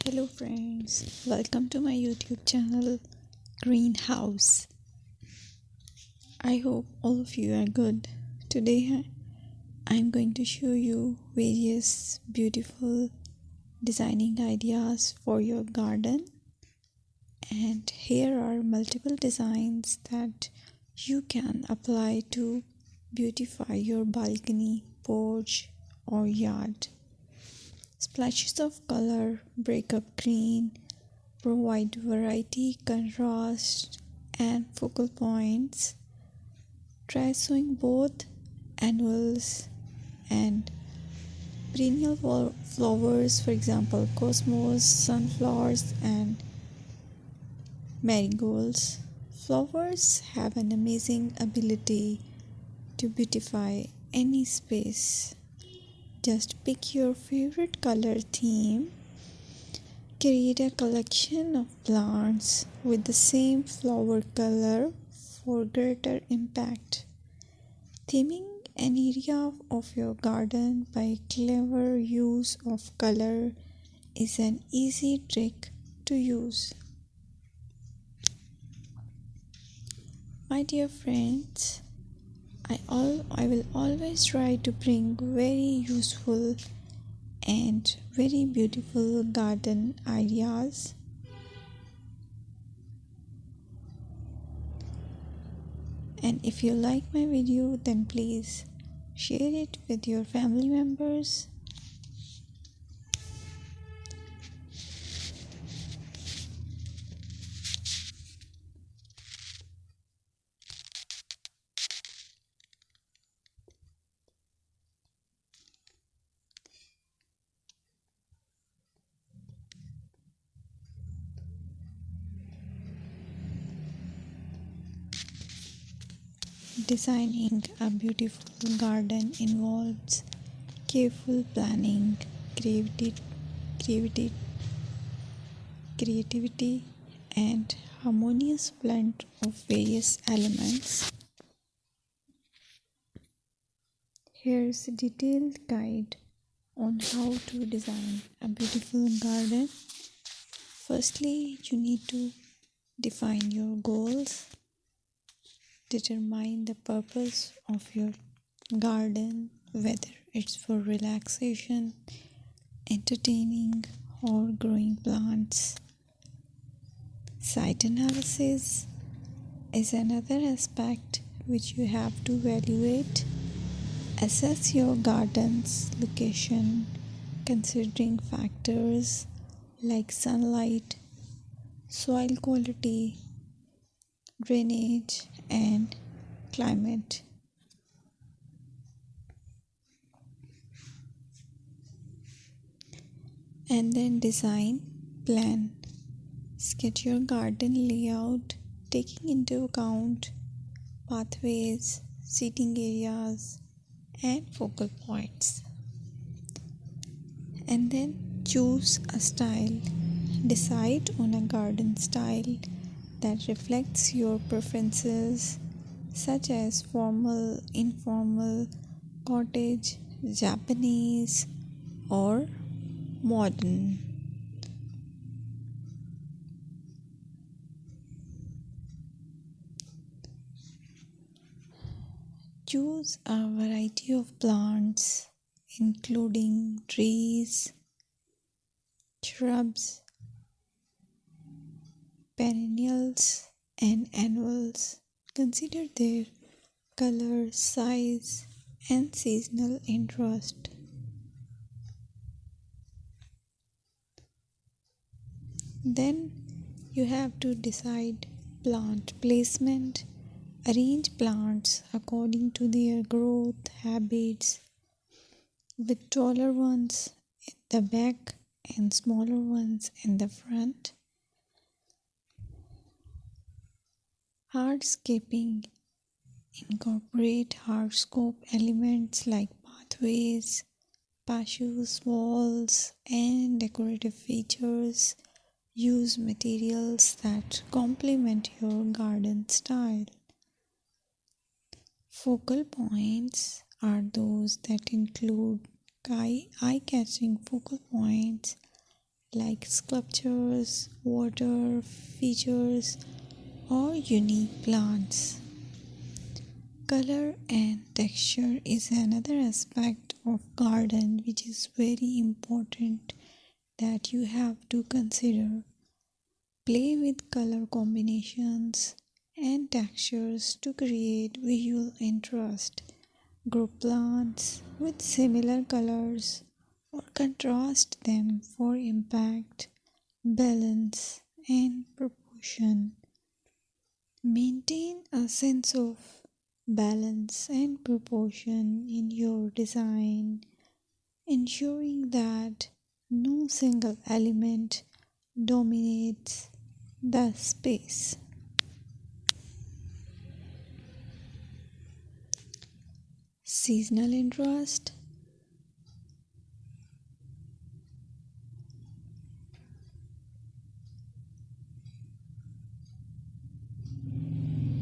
Hello friends, welcome to my YouTube channel Greenhouse. I hope all of you are good. Today I'm going to show you various beautiful designing ideas for your garden, and here are multiple designs that you can apply to beautify your balcony, porch or yard. Splashes of color break up green, provide variety, contrast, and focal points. Try sowing both annuals and perennial flowers, for example, cosmos, sunflowers, and marigolds. Flowers have an amazing ability to beautify any space. Just pick your favorite color theme. Create a collection of plants with the same flower color for greater impact. Theming an area of your garden by clever use of color is an easy trick to use. My dear friends, I will always try to bring very useful and very beautiful garden ideas. And if you like my video, then please share it with your family members. Designing a beautiful garden involves careful planning, creativity, creativity, and harmonious blend of various elements. Here's a detailed guide on how to design a beautiful garden. Firstly, you need to define your goals. Determine the purpose of your garden, whether it's for relaxation, entertaining, or growing plants. Site analysis is another aspect which you have to evaluate. Assess your garden's location, considering factors like sunlight, soil quality, drainage, and climate. And then design, plan. Sketch your garden layout, taking into account pathways, seating areas, and focal points. And then choose a style. Decide on a garden style that reflects your preferences, such as formal, informal, cottage, Japanese, or modern. Choose a variety of plants, including trees, shrubs, perennials, and annuals. Consider their color, size, and seasonal interest. Then you have to decide plant placement. Arrange plants according to their growth habits, with taller ones in the back and smaller ones in the front. Hardscaping. Incorporate hardscape elements like pathways, patios, walls, and decorative features. Use materials that complement your garden style. Focal points are those that include eye-catching focal points like sculptures, water features, or unique plants. Color and texture is another aspect of garden which is very important that you have to consider. Play with color combinations and textures to create visual interest. Group plants with similar colors or contrast them for impact, balance, and proportion. Maintain a sense of balance and proportion in your design, ensuring that no single element dominates the space. Seasonal interest.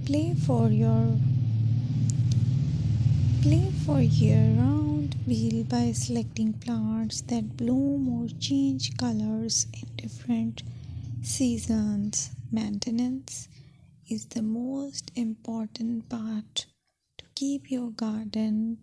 Play for your Play for year-round wheel by selecting plants that bloom or change colors in different seasons. Maintenance is the most important part to keep your garden